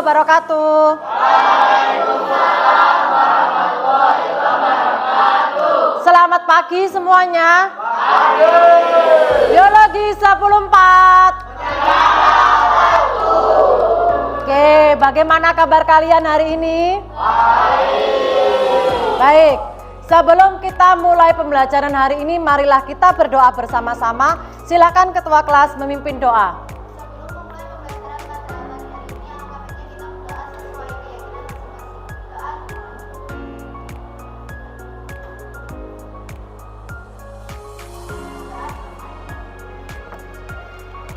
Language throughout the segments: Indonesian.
wabarakatuh. Waalaikumsalam warahmatullahi wabarakatuh. Selamat pagi semuanya. Pagi. Biologi 104. Oke, bagaimana kabar kalian hari ini? Baik, sebelum kita mulai pembelajaran hari ini, marilah kita berdoa bersama-sama. Silakan ketua kelas memimpin doa.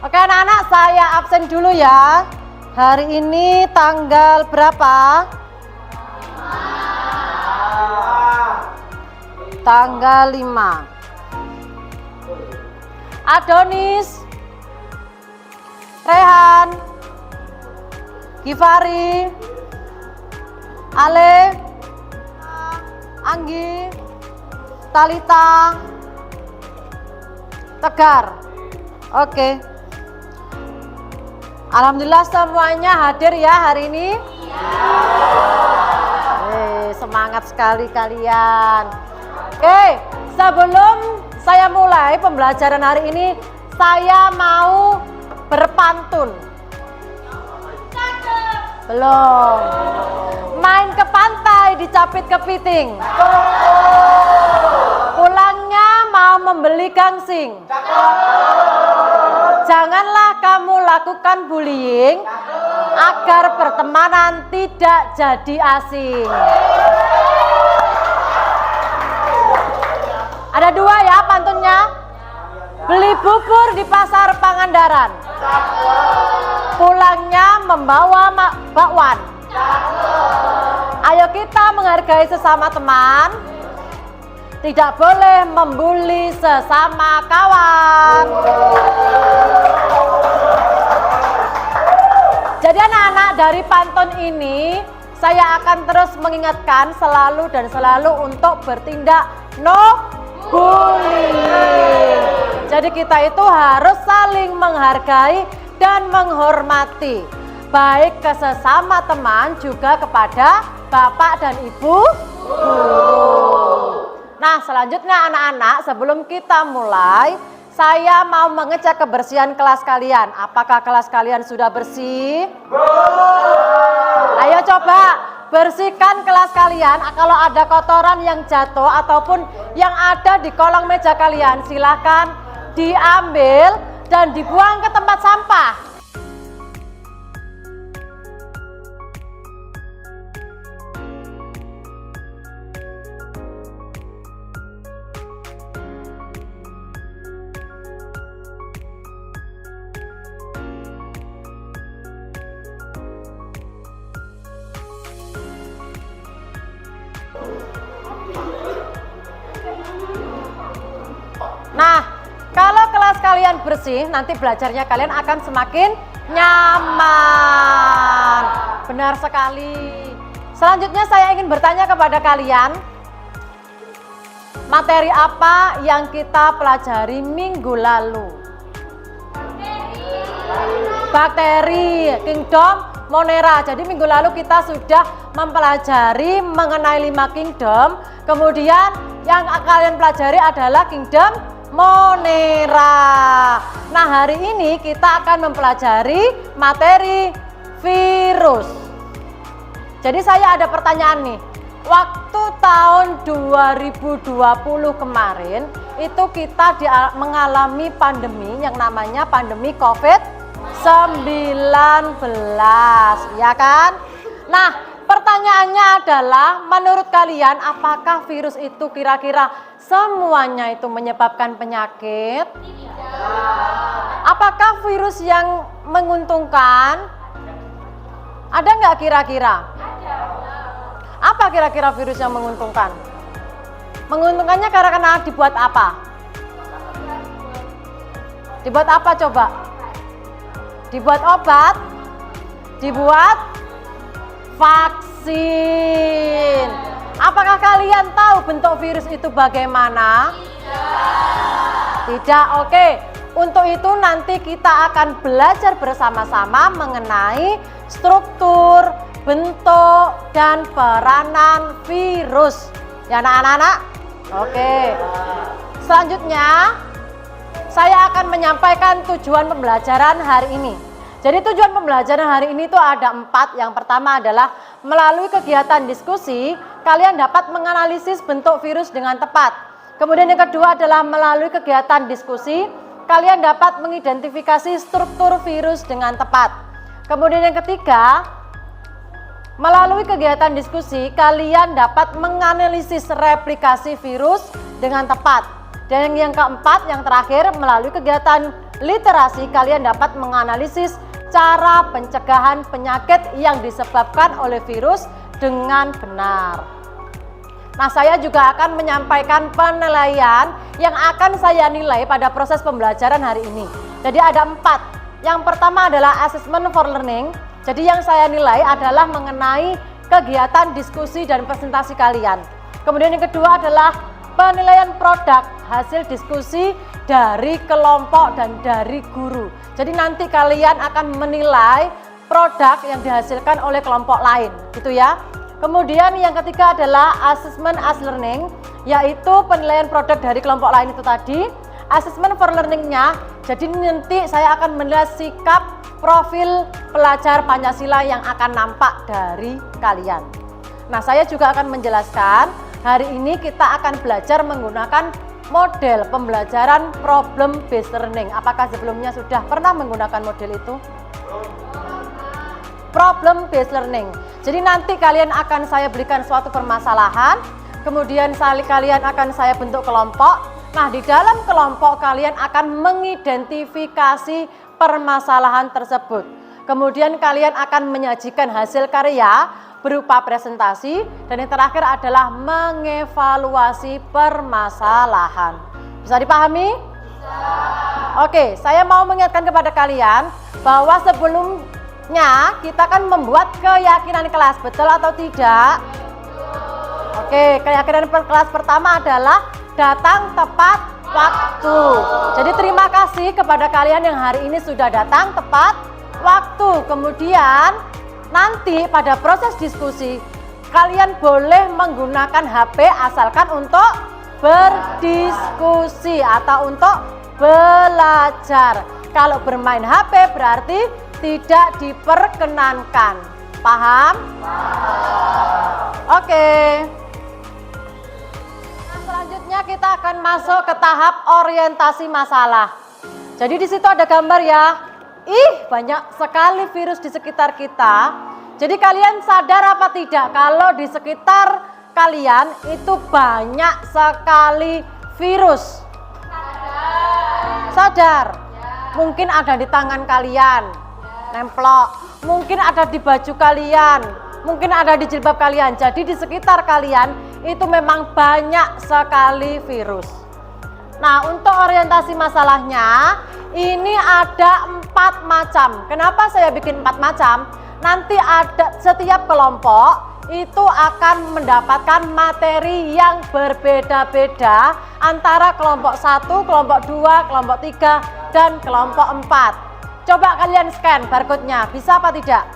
Oke anak-anak, saya absen dulu ya. Hari ini tanggal berapa? Tanggal 5. Adonis, Rehan, Gifari, Ale, Anggi, Talita, Tegar. Oke. Alhamdulillah semuanya hadir ya hari ini. Semangat sekali kalian. Oke, sebelum saya mulai pembelajaran hari ini, saya mau berpantun. Belum. Main ke pantai dicapit kepiting. Pulangnya mau membeli gangsing. Janganlah kamu lakukan bullying agar pertemanan tidak jadi asing. Ada dua ya pantunnya. Beli bubur di pasar Pangandaran. Pulangnya membawa bakwan. Ayo kita menghargai sesama teman. Tidak boleh membuli sesama kawan. Jadi anak-anak, dari pantun ini saya akan terus mengingatkan selalu dan selalu untuk bertindak no bullying. Jadi kita itu harus saling menghargai dan menghormati, baik ke sesama teman juga kepada bapak dan ibu guru. Nah, selanjutnya anak-anak, sebelum kita mulai, saya mau mengecek kebersihan kelas kalian. Apakah kelas kalian sudah bersih? Ayo coba bersihkan kelas kalian. Kalau ada kotoran yang jatuh ataupun yang ada di kolong meja kalian, silakan diambil dan dibuang ke tempat sampah. Nah, kalau kelas kalian bersih, nanti belajarnya kalian akan semakin nyaman. Benar sekali. Selanjutnya saya ingin bertanya kepada kalian, materi apa yang kita pelajari minggu lalu? Bakteri, kingdom, monera. Jadi minggu lalu kita sudah mempelajari mengenai 5 kingdom. Kemudian yang kalian pelajari adalah kingdom monera. Nah, hari ini kita akan mempelajari materi virus. Jadi saya ada pertanyaan nih. Waktu tahun 2020 kemarin itu kita mengalami pandemi yang namanya pandemi COVID-19, ya kan? Nah, pertanyaannya adalah, menurut kalian apakah virus itu kira-kira semuanya itu menyebabkan penyakit? Apakah virus yang menguntungkan? Ada nggak kira-kira? Apa kira-kira virus yang menguntungkan? Menguntungkannya karena dibuat apa? Dibuat apa coba? Dibuat obat? Dibuat vaksin. Apakah kalian tahu bentuk virus itu bagaimana? Tidak. Oke. Untuk itu nanti kita akan belajar bersama-sama mengenai struktur, bentuk, dan peranan virus. Ya anak-anak? Oke. Selanjutnya, saya akan menyampaikan tujuan pembelajaran hari ini. Jadi tujuan pembelajaran hari ini itu ada 4. Yang pertama adalah melalui kegiatan diskusi, kalian dapat menganalisis bentuk virus dengan tepat. Kemudian yang kedua adalah melalui kegiatan diskusi, kalian dapat mengidentifikasi struktur virus dengan tepat. Kemudian yang ketiga, melalui kegiatan diskusi, kalian dapat menganalisis replikasi virus dengan tepat. Dan yang keempat, yang terakhir, melalui kegiatan literasi, kalian dapat menganalisis cara pencegahan penyakit yang disebabkan oleh virus dengan benar. Nah, saya juga akan menyampaikan penilaian yang akan saya nilai pada proses pembelajaran hari ini. Jadi ada 4. Yang pertama adalah assessment for learning. Jadi yang saya nilai adalah mengenai kegiatan diskusi dan presentasi kalian. Kemudian yang kedua adalah penilaian produk hasil diskusi dari kelompok dan dari guru. Jadi nanti kalian akan menilai produk yang dihasilkan oleh kelompok lain, gitu ya. Kemudian yang ketiga adalah assessment as learning, yaitu penilaian produk dari kelompok lain itu tadi. Assessment for learning-nya, jadi nanti saya akan menilai sikap profil pelajar Pancasila yang akan nampak dari kalian. Nah, saya juga akan menjelaskan hari ini kita akan belajar menggunakan model pembelajaran problem based learning. Apakah sebelumnya sudah pernah menggunakan model itu? Problem based learning. Jadi nanti kalian akan saya berikan suatu permasalahan, kemudian kalian akan saya bentuk kelompok. Nah, di dalam kelompok kalian akan mengidentifikasi permasalahan tersebut. Kemudian kalian akan menyajikan hasil karya berupa presentasi, dan yang terakhir adalah mengevaluasi permasalahan. Bisa dipahami? Bisa. Oke, saya mau mengingatkan kepada kalian bahwa sebelumnya kita kan membuat keyakinan kelas, betul atau tidak? Oke, keyakinan kelas pertama adalah datang tepat waktu. Jadi terima kasih kepada kalian yang hari ini sudah datang tepat waktu. Kemudian nanti pada proses diskusi, kalian boleh menggunakan HP asalkan untuk berdiskusi atau untuk belajar. Kalau bermain HP berarti tidak diperkenankan. Paham? Oke. Nah, selanjutnya kita akan masuk ke tahap orientasi masalah. Jadi di situ ada gambar ya. Banyak sekali virus di sekitar kita. Jadi kalian sadar apa tidak kalau di sekitar kalian itu banyak sekali virus? Sadar? Mungkin ada di tangan kalian, nemplok. Mungkin ada di baju kalian, mungkin ada di jilbab kalian. Jadi di sekitar kalian itu memang banyak sekali virus. Nah, untuk orientasi masalahnya, ini ada 4 macam. Kenapa saya bikin 4 macam? Nanti ada setiap kelompok itu akan mendapatkan materi yang berbeda-beda antara kelompok 1, kelompok 2, kelompok 3, dan kelompok 4. Coba kalian scan barcode-nya, bisa apa tidak?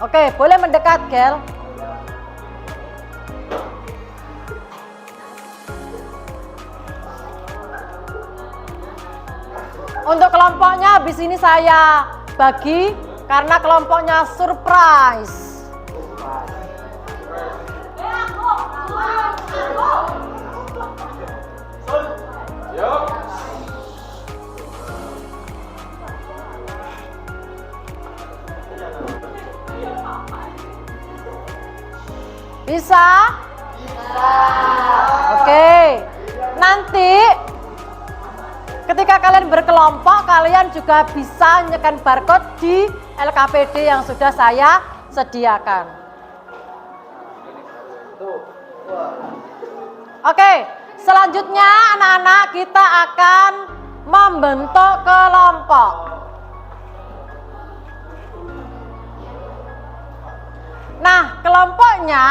Oke, boleh mendekat, Gel. Untuk kelompoknya habis ini saya bagi karena kelompoknya surprise. Bisa? Bisa. Oke. Nanti ketika kalian berkelompok, kalian juga bisa nyekan barcode di LKPD yang sudah saya sediakan. Oke, selanjutnya anak-anak kita akan membentuk kelompok. Nah, kelompoknya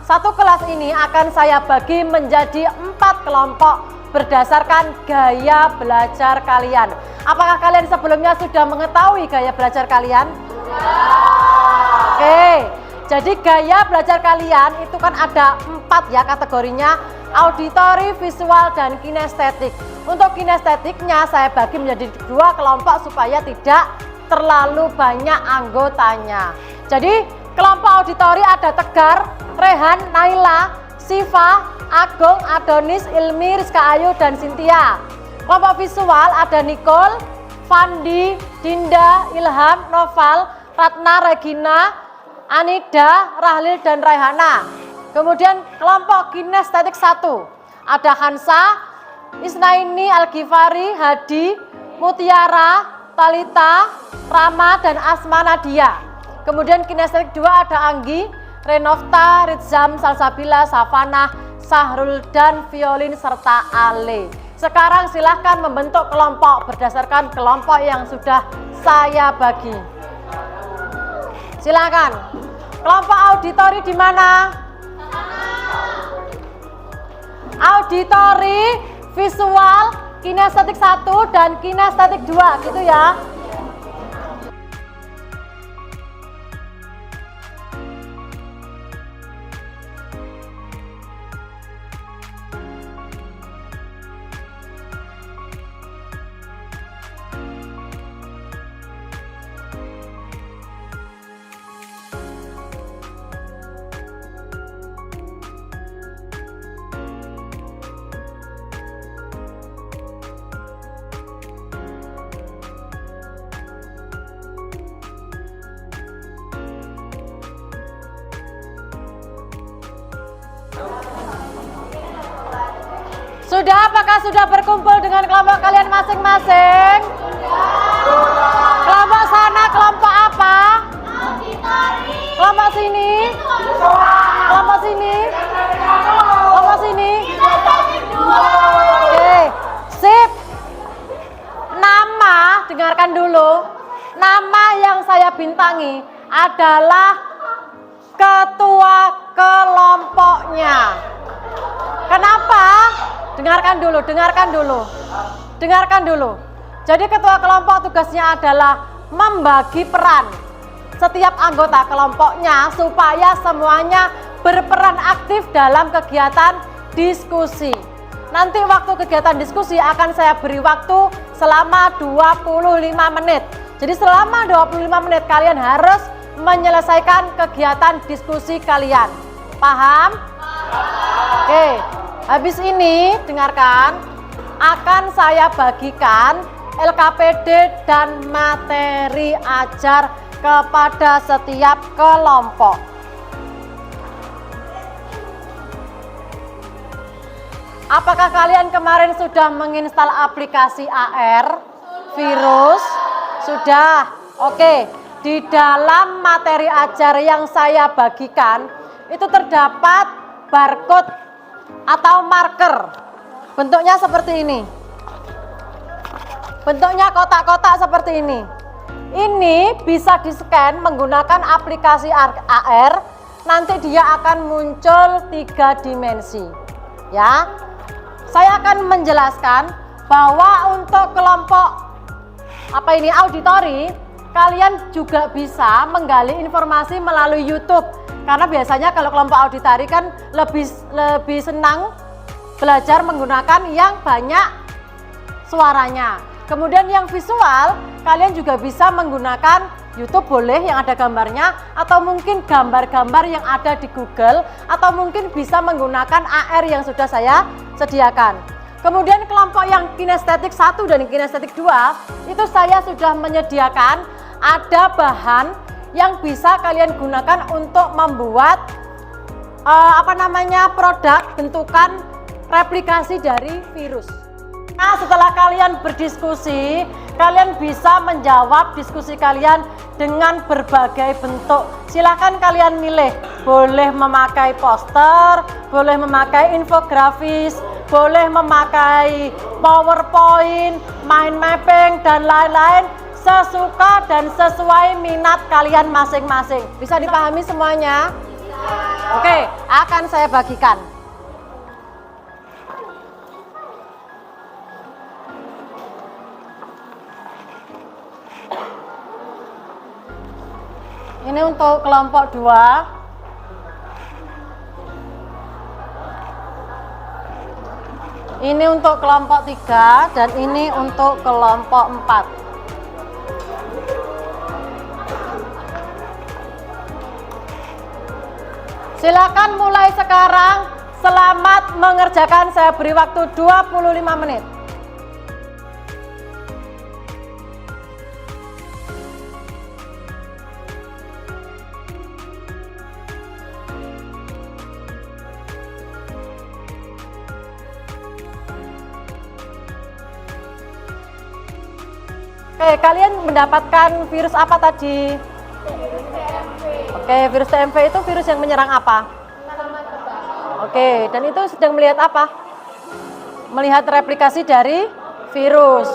satu kelas ini akan saya bagi menjadi 4 kelompok berdasarkan gaya belajar kalian. Apakah kalian sebelumnya sudah mengetahui gaya belajar kalian? Oke, jadi gaya belajar kalian itu kan ada 4 ya kategorinya, auditori, visual, dan kinestetik. Untuk kinestetiknya saya bagi menjadi 2 kelompok supaya tidak terlalu banyak anggotanya. Jadi kelompok auditori ada Tegar, Rehan, Naila, Siva, Agung, Adonis, Ilmi, Rizka Ayu, dan Cynthia. Kelompok visual ada Nicole, Fandi, Dinda, Ilham, Noval, Ratna, Regina, Anida, Rahlil, dan Raihana. Kemudian kelompok kinestetik 1 ada Hansa, Isnaini, Al-Ghifari, Hadi, Mutiara, Talita, Rama, dan Asma Nadia. Kemudian kinestetik 2 ada Anggi, Renofta, Ritzam, Salsabila, Savana, Sahrul, dan Violin, serta Ale. Sekarang silahkan membentuk kelompok berdasarkan kelompok yang sudah saya bagi. Silakan. Kelompok auditori di mana? Auditori, visual, kinestetik 1 dan kinestetik 2 gitu ya. Sudah, apakah sudah berkumpul dengan kelompok kalian masing-masing? Kelompok sana, kelompok apa? Kelompok sini? Kelompok sini? Kelompok sini? Oke, sip. Nama, dengarkan dulu. Nama yang saya bintangi adalah ketua kelompoknya. Kenapa? Dengarkan dulu. Jadi ketua kelompok tugasnya adalah membagi peran setiap anggota kelompoknya supaya semuanya berperan aktif dalam kegiatan diskusi. Nanti waktu kegiatan diskusi akan saya beri waktu selama 25 menit. Jadi selama 25 menit kalian harus menyelesaikan kegiatan diskusi kalian. Paham? Oke. Habis ini, dengarkan, akan saya bagikan LKPD dan materi ajar kepada setiap kelompok. Apakah kalian kemarin sudah menginstal aplikasi AR virus? Sudah. Oke, di dalam materi ajar yang saya bagikan itu terdapat barcode atau marker. Bentuknya seperti ini. Bentuknya kotak-kotak seperti ini. Ini bisa di-scan menggunakan aplikasi AR. Nanti dia akan muncul 3 dimensi. Ya. Saya akan menjelaskan bahwa untuk kelompok auditori, kalian juga bisa menggali informasi melalui YouTube. Karena biasanya kalau kelompok auditori kan lebih senang belajar menggunakan yang banyak suaranya. Kemudian yang visual, kalian juga bisa menggunakan YouTube boleh yang ada gambarnya, atau mungkin gambar-gambar yang ada di Google, atau mungkin bisa menggunakan AR yang sudah saya sediakan. Kemudian kelompok yang kinestetik 1 dan kinestetik 2 itu saya sudah menyediakan ada bahan yang bisa kalian gunakan untuk membuat produk bentukan replikasi dari virus. Nah, setelah kalian berdiskusi, kalian bisa menjawab diskusi kalian dengan berbagai bentuk. Silakan kalian milih, boleh memakai poster, boleh memakai infografis, boleh memakai PowerPoint, mind mapping, dan lain-lain. Sesuka dan sesuai minat kalian masing-masing. Bisa dipahami semuanya? Oke, akan saya bagikan. Ini untuk kelompok 2. Ini untuk kelompok 3 dan ini untuk kelompok 4. Silakan mulai sekarang. Selamat mengerjakan. Saya beri waktu 25 menit. Oke, kalian mendapatkan virus apa tadi? Oke, virus TMV itu virus yang menyerang apa? Oke, dan itu sedang melihat apa? Melihat replikasi dari virus.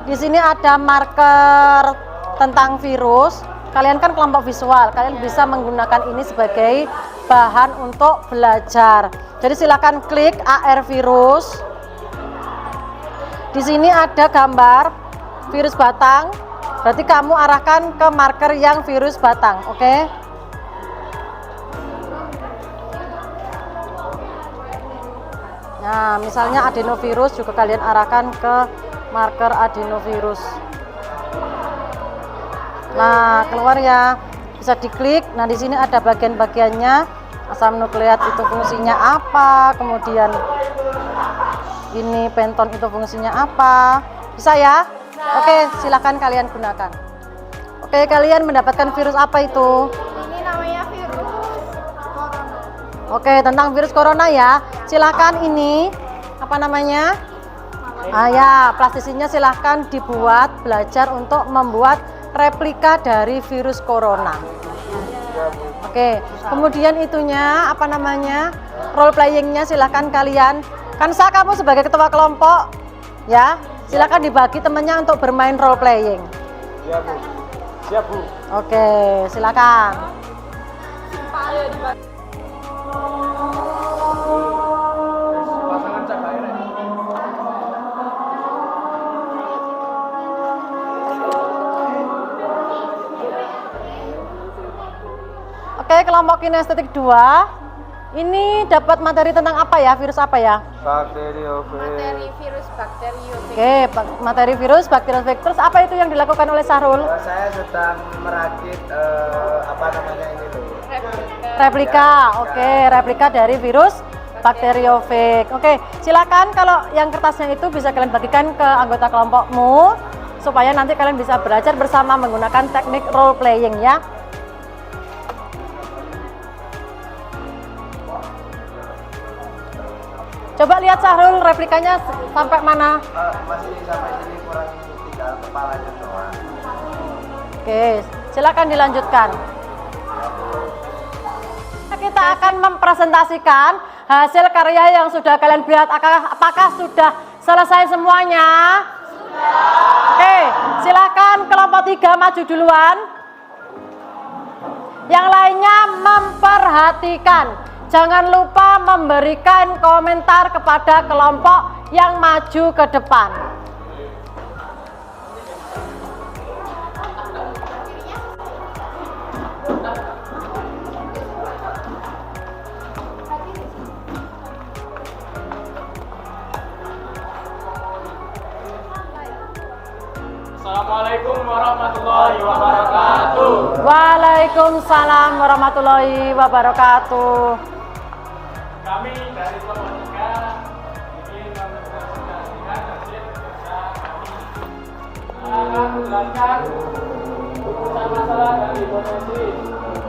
Di sini ada marker tentang virus. Kalian kan kelompok visual, kalian bisa menggunakan ini sebagai bahan untuk belajar. Jadi silakan klik AR virus. Di sini ada gambar virus batang. Berarti kamu arahkan ke marker yang virus batang, oke? Nah, misalnya adenovirus juga kalian arahkan ke marker adenovirus. Nah, keluar ya. Bisa diklik. Nah, di sini ada bagian-bagiannya. Asam nukleat itu fungsinya apa? Kemudian ini penton itu fungsinya apa? Bisa ya? Oke, silakan kalian gunakan. Oke, kalian mendapatkan virus apa itu? Ini namanya virus corona. Oke, tentang virus corona ya. Silakan ini apa namanya? Ya, plastisinya silahkan dibuat, belajar untuk membuat replika dari virus corona. Oke, kemudian itunya apa namanya? Role playingnya silahkan kalian. Kansa, kamu sebagai ketua kelompok, ya, silahkan dibagi temannya untuk bermain role playing. Siap, Bu. Siap, Bu. Oke, silakan. Pasangan cak air. Oke, kelompok kinestetik 2. Ini dapat materi tentang apa ya? Virus apa ya? Bakteriofag. Materi virus bakteriofag. Oke, materi virus, bakteriofag. Terus apa itu yang dilakukan oleh Sahrul? Saya sedang merakit apa namanya ini loh. Replika. Oke, replika dari virus bakteriofag. Oke, silakan kalau yang kertasnya itu bisa kalian bagikan ke anggota kelompokmu supaya nanti kalian bisa belajar bersama menggunakan teknik role playing ya. Coba lihat Sahrul replikanya sampai mana? Masih sampai sini kurang tinggal kepalanya doang. Oke, silakan dilanjutkan. Kita akan mempresentasikan hasil karya yang sudah kalian buat. Apakah sudah selesai semuanya? Sudah. Oke, silakan kelompok 3 maju duluan. Yang lainnya memperhatikan. Jangan lupa memberikan komentar kepada kelompok yang maju ke depan. Assalamualaikum warahmatullahi wabarakatuh. Waalaikumsalam warahmatullahi wabarakatuh. Kami dari kelompok 3 ingin mempresentasikan hasil kerja kami. Akan menjelaskan rumusan masalah dari hipotesis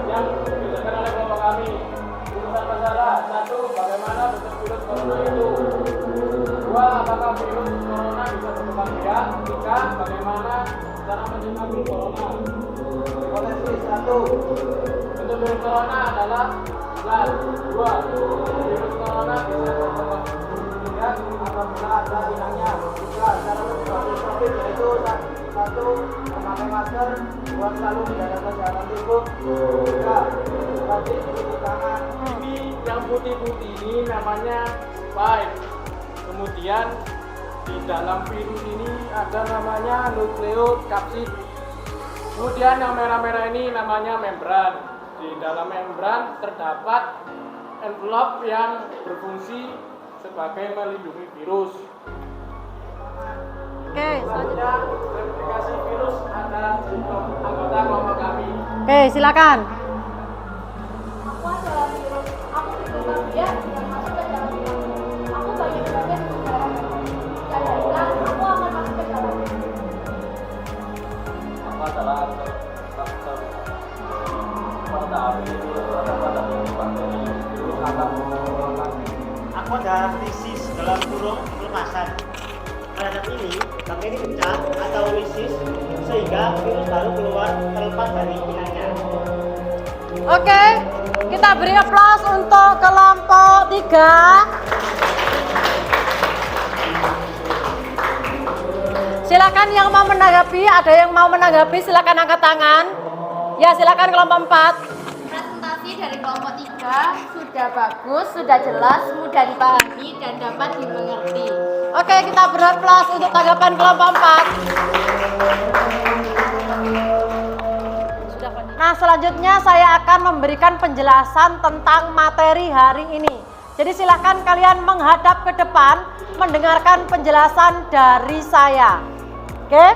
yang diberikan oleh kelompok kami. Rumusan masalah: 1. Bagaimana bentuk virus corona itu? 2. Apakah virus corona bisa berkembang biak? 3. Bagaimana cara menyikapi corona? Hipotesis 1. Bentuk virus corona adalah 2. Virus corona bisa berkembang biak apabila ada inangnya. 3. Cara menyikapi COVID yaitu 1. Memakai masker. 2. Selalu menjaga kesehatan tubuh. 3. Rajin mencuci tangan. Ini yang putih-putih ini namanya spike. Kemudian di dalam virus ini ada namanya nukleokapsid. Kemudian yang merah-merah ini namanya membran. Di dalam membran terdapat envelope yang berfungsi sebagai melindungi virus. Oke, Selanjutnya replikasi virus ada anggota kelompok kami. oke, silakan. Aku adalah virus. Aku berkembangbiak yang masuk ke dalam inang. Aku banyak banget di dalam jika ada inang, aku akan masuk ke dalam inang. Apa adalah faktor pada api pada bakteri virus atau Aku adalah lisis dalam kurung lepasan. Pada saat ini, bakteri pecah atau lisis sehingga virus baru keluar terlepas dari inangnya. Oke, kita beri aplaus untuk kelompok 3. Silakan yang mau menanggapi, ada yang mau menanggapi silakan angkat tangan. Ya, silakan kelompok 4. Presentasi dari kelompok 3 sudah bagus, sudah jelas, mudah dipahami, dan dapat dimengerti. Oke, kita beri aplaus untuk tanggapan kelompok 4. Nah, selanjutnya saya akan memberikan penjelasan tentang materi hari ini. Jadi silakan kalian menghadap ke depan mendengarkan penjelasan dari saya. Oke?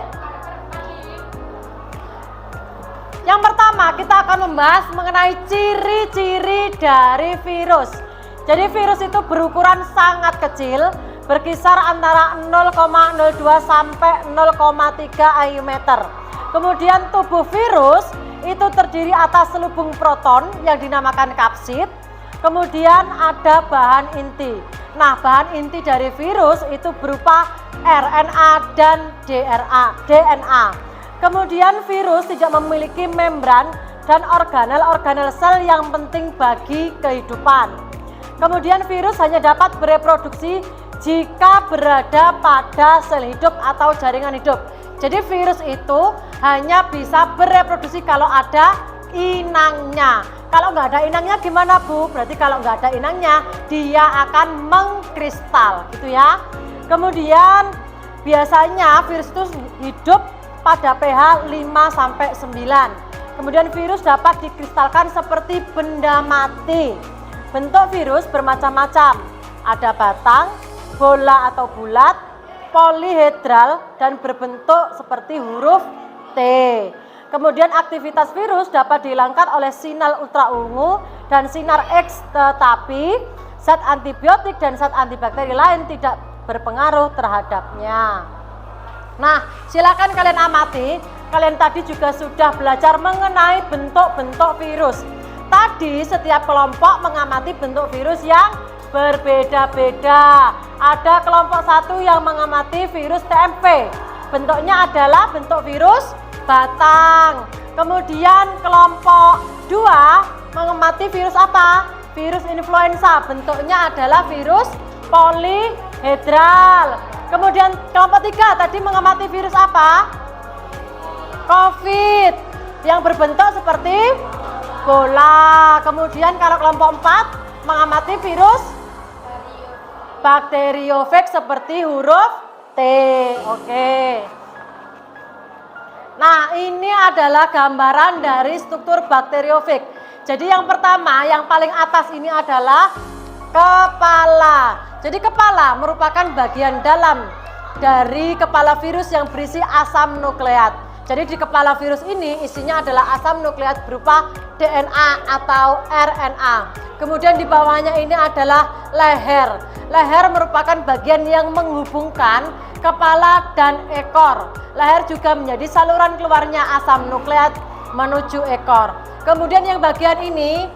Yang pertama, kita akan membahas mengenai ciri-ciri dari virus. Jadi virus itu berukuran sangat kecil, berkisar antara 0,02 sampai 0,3 IU/meter. Kemudian tubuh virus itu terdiri atas selubung proton yang dinamakan kapsid. Kemudian ada bahan inti. Nah, bahan inti dari virus itu berupa RNA dan DNA. Kemudian virus tidak memiliki membran dan organel-organel sel yang penting bagi kehidupan. Kemudian virus hanya dapat bereproduksi jika berada pada sel hidup atau jaringan hidup. Jadi virus itu hanya bisa bereproduksi kalau ada inangnya. Kalau nggak ada inangnya gimana Bu? Berarti kalau nggak ada inangnya dia akan mengkristal gitu ya. Kemudian biasanya virus itu hidup pada pH 5-9. Kemudian virus dapat dikristalkan seperti benda mati. Bentuk virus bermacam-macam. Ada batang, bola atau bulat, polihedral, dan berbentuk seperti huruf T. Kemudian aktivitas virus dapat dihilangkan oleh sinar ultraungu dan sinar X, tetapi zat antibiotik dan zat antibakteri lain tidak berpengaruh terhadapnya. Nah, silakan kalian amati. Kalian tadi juga sudah belajar mengenai bentuk-bentuk virus. Tadi setiap kelompok mengamati bentuk virus yang berbeda-beda. Ada kelompok 1 yang mengamati virus TMP. Bentuknya adalah bentuk virus batang. Kemudian kelompok 2 mengamati virus apa? Virus influenza. Bentuknya adalah virus polihedral. Kemudian kelompok 3 tadi mengamati virus apa? COVID yang berbentuk seperti bola. Kemudian kalau kelompok 4 mengamati virus bakteriofag seperti huruf T. Oke. Nah, ini adalah gambaran dari struktur bakteriofag. Jadi yang pertama, yang paling atas ini adalah kepala. Jadi kepala merupakan bagian dalam dari kepala virus yang berisi asam nukleat. Jadi di kepala virus ini isinya adalah asam nukleat berupa DNA atau RNA. Kemudian di bawahnya ini adalah leher. Leher merupakan bagian yang menghubungkan kepala dan ekor. Leher juga menjadi saluran keluarnya asam nukleat menuju ekor. Kemudian yang bagian ini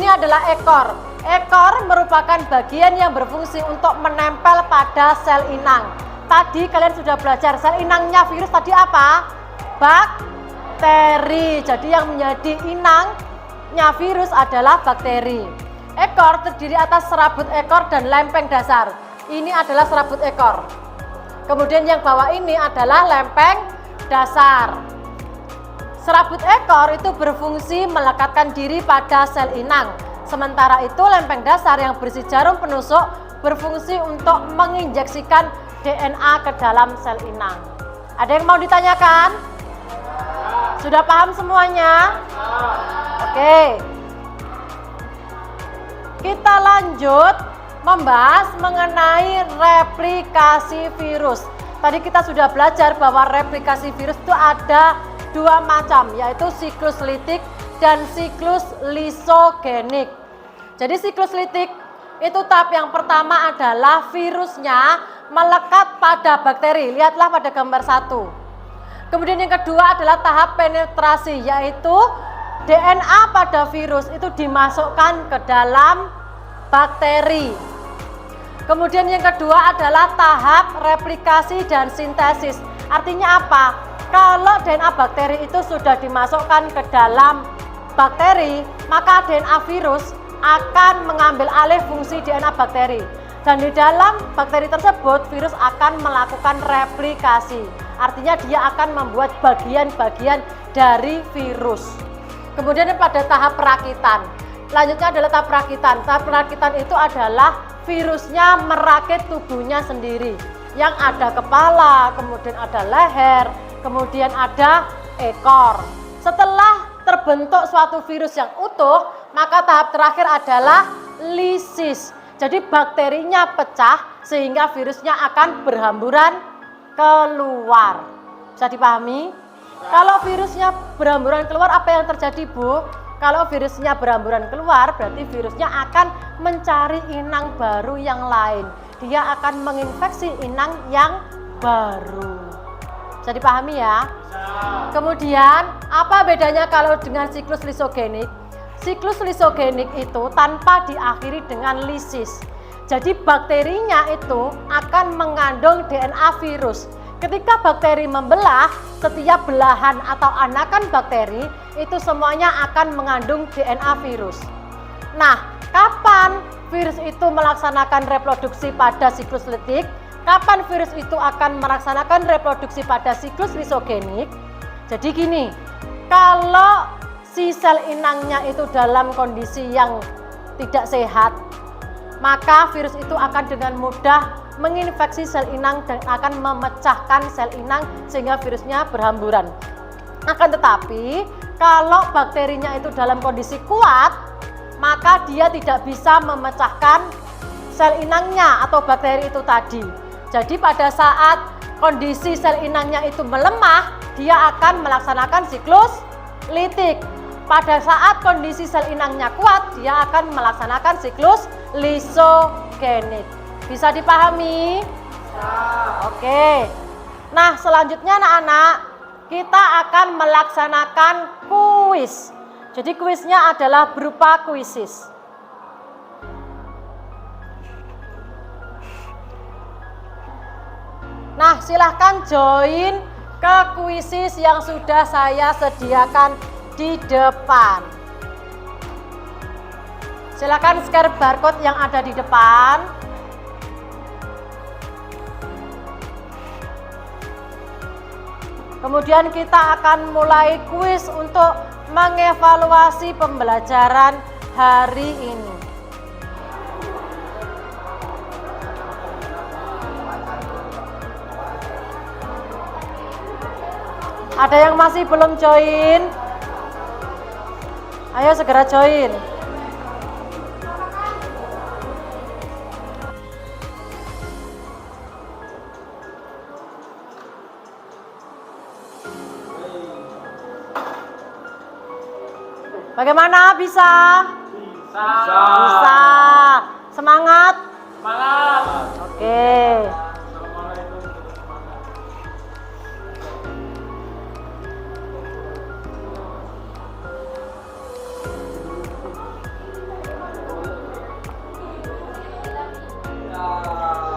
adalah ekor. Ekor merupakan bagian yang berfungsi untuk menempel pada sel inang. Tadi kalian sudah belajar sel inangnya virus tadi apa? Bakteri. Jadi yang menjadi inangnya virus adalah bakteri. Ekor terdiri atas serabut ekor dan lempeng dasar. Ini adalah serabut ekor. Kemudian yang bawah ini adalah lempeng dasar. Serabut ekor itu berfungsi melekatkan diri pada sel inang. Sementara itu lempeng dasar yang berisi jarum penusuk berfungsi untuk menginjeksikan DNA ke dalam sel inang. Ada yang mau ditanyakan? Sudah paham semuanya? Oke. Kita lanjut membahas mengenai replikasi virus. Tadi kita sudah belajar bahwa replikasi virus itu ada dua macam, yaitu siklus litik dan siklus lisogenik. Jadi siklus litik itu tahap yang pertama adalah virusnya melekat pada bakteri. Lihatlah pada gambar 1. Kemudian yang kedua adalah tahap penetrasi, yaitu DNA pada virus itu dimasukkan ke dalam bakteri. Kemudian yang kedua adalah tahap replikasi dan sintesis. Artinya apa? Kalau DNA bakteri itu sudah dimasukkan ke dalam bakteri, maka DNA virus akan mengambil alih fungsi DNA bakteri. Dan di dalam bakteri tersebut, virus akan melakukan replikasi. Artinya dia akan membuat bagian-bagian dari virus. Kemudian pada tahap perakitan. Selanjutnya adalah tahap perakitan. Tahap perakitan itu adalah virusnya merakit tubuhnya sendiri. Yang ada kepala, kemudian ada leher, kemudian ada ekor. Setelah terbentuk suatu virus yang utuh, maka tahap terakhir adalah lisis. Jadi bakterinya pecah sehingga virusnya akan berhamburan keluar. Bisa dipahami? Kalau virusnya berhamburan keluar, apa yang terjadi, Bu? Kalau virusnya berhamburan keluar, berarti virusnya akan mencari inang baru yang lain. Dia akan menginfeksi inang yang baru. Bisa dipahami ya? Kemudian, apa bedanya kalau dengan siklus lisogenik? Siklus lisogenik itu tanpa diakhiri dengan lisis. Jadi bakterinya itu akan mengandung DNA virus. Ketika bakteri membelah, setiap belahan atau anakan bakteri itu semuanya akan mengandung DNA virus. Nah, kapan virus itu melaksanakan reproduksi pada siklus litik? Kapan virus itu akan melaksanakan reproduksi pada siklus lisogenik? Jadi gini, kalau si sel inangnya itu dalam kondisi yang tidak sehat, maka virus itu akan dengan mudah menginfeksi sel inang dan akan memecahkan sel inang sehingga virusnya berhamburan. Akan tetapi, kalau bakterinya itu dalam kondisi kuat, maka dia tidak bisa memecahkan sel inangnya atau bakteri itu tadi. Jadi pada saat kondisi sel inangnya itu melemah, dia akan melaksanakan siklus litik. Pada saat kondisi sel inangnya kuat, dia akan melaksanakan siklus lisogenik. Bisa dipahami? Oke. Nah, selanjutnya anak-anak, kita akan melaksanakan kuis. Jadi kuisnya adalah berupa kuisis. Nah, silahkan join ke kuisis yang sudah saya sediakan di depan. Silakan scan barcode yang ada di depan. Kemudian kita akan mulai kuis untuk mengevaluasi pembelajaran hari ini. Ada yang masih belum join? Ayo segera join. Bagaimana, bisa? Bisa. Semangat? Semangat. Oke.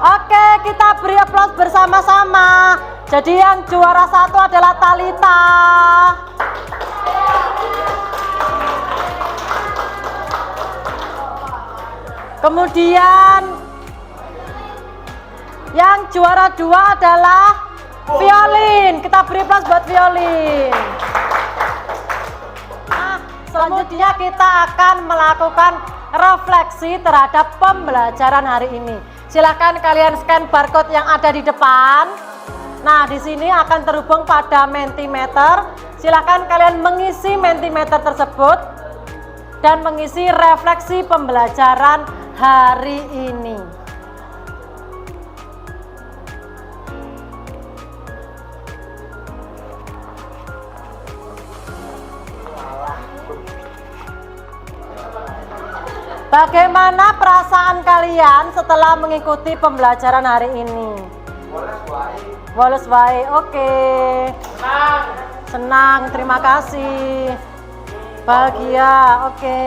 Oke, kita beri aplaus bersama-sama. Jadi yang juara 1 adalah Talita. Kemudian yang juara 2 adalah Violin. Kita beri aplaus buat Violin. Nah, selanjutnya kita akan melakukan refleksi terhadap pembelajaran hari ini. Silahkan kalian scan barcode yang ada di depan. Nah, di sini akan terhubung pada Mentimeter. Silahkan kalian mengisi Mentimeter tersebut dan mengisi refleksi pembelajaran hari ini. Bagaimana perasaan kalian setelah mengikuti pembelajaran hari ini? Woles wae, oke. Senang, terima kasih. Bahagia, oke.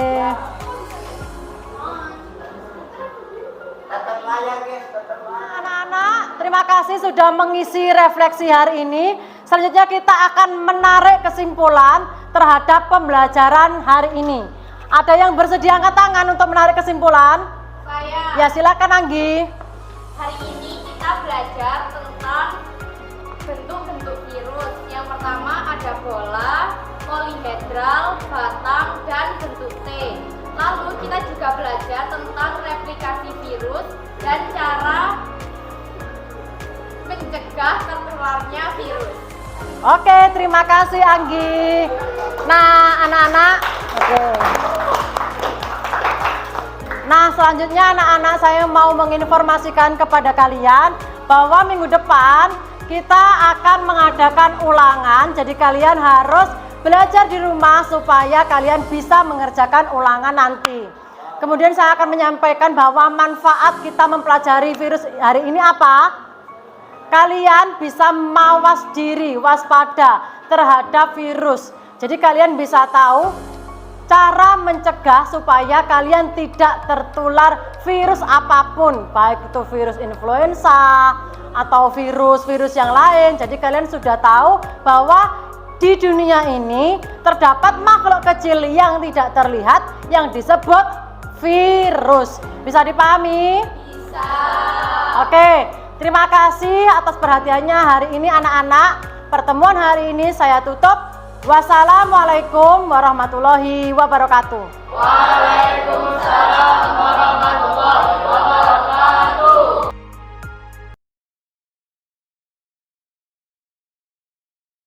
Anak-anak, terima kasih sudah mengisi refleksi hari ini. Selanjutnya kita akan menarik kesimpulan terhadap pembelajaran hari ini. Ada yang bersedia angkat tangan untuk menarik kesimpulan? Saya. Ya, silakan Anggi. Hari ini kita belajar tentang bentuk-bentuk virus. Yang pertama ada bola, polihedral, batang, dan bentuk T. Lalu kita juga belajar tentang replikasi virus dan cara mencegah tertularnya virus. Oke, terima kasih Anggi. Nah, anak-anak, oke. Nah, selanjutnya anak-anak saya mau menginformasikan kepada kalian bahwa minggu depan kita akan mengadakan ulangan. Jadi kalian harus belajar di rumah supaya kalian bisa mengerjakan ulangan nanti. Kemudian saya akan menyampaikan bahwa manfaat kita mempelajari virus hari ini apa? Kalian bisa mawas diri, waspada terhadap virus. Jadi kalian bisa tahu cara mencegah supaya kalian tidak tertular virus apapun, baik itu virus influenza atau virus-virus yang lain. Jadi kalian sudah tahu bahwa di dunia ini terdapat makhluk kecil yang tidak terlihat yang disebut virus. Bisa dipahami? Bisa. Oke, terima kasih atas perhatiannya hari ini anak-anak. Pertemuan hari ini saya tutup. Wassalamualaikum warahmatullahi wabarakatuh. Waalaikumsalam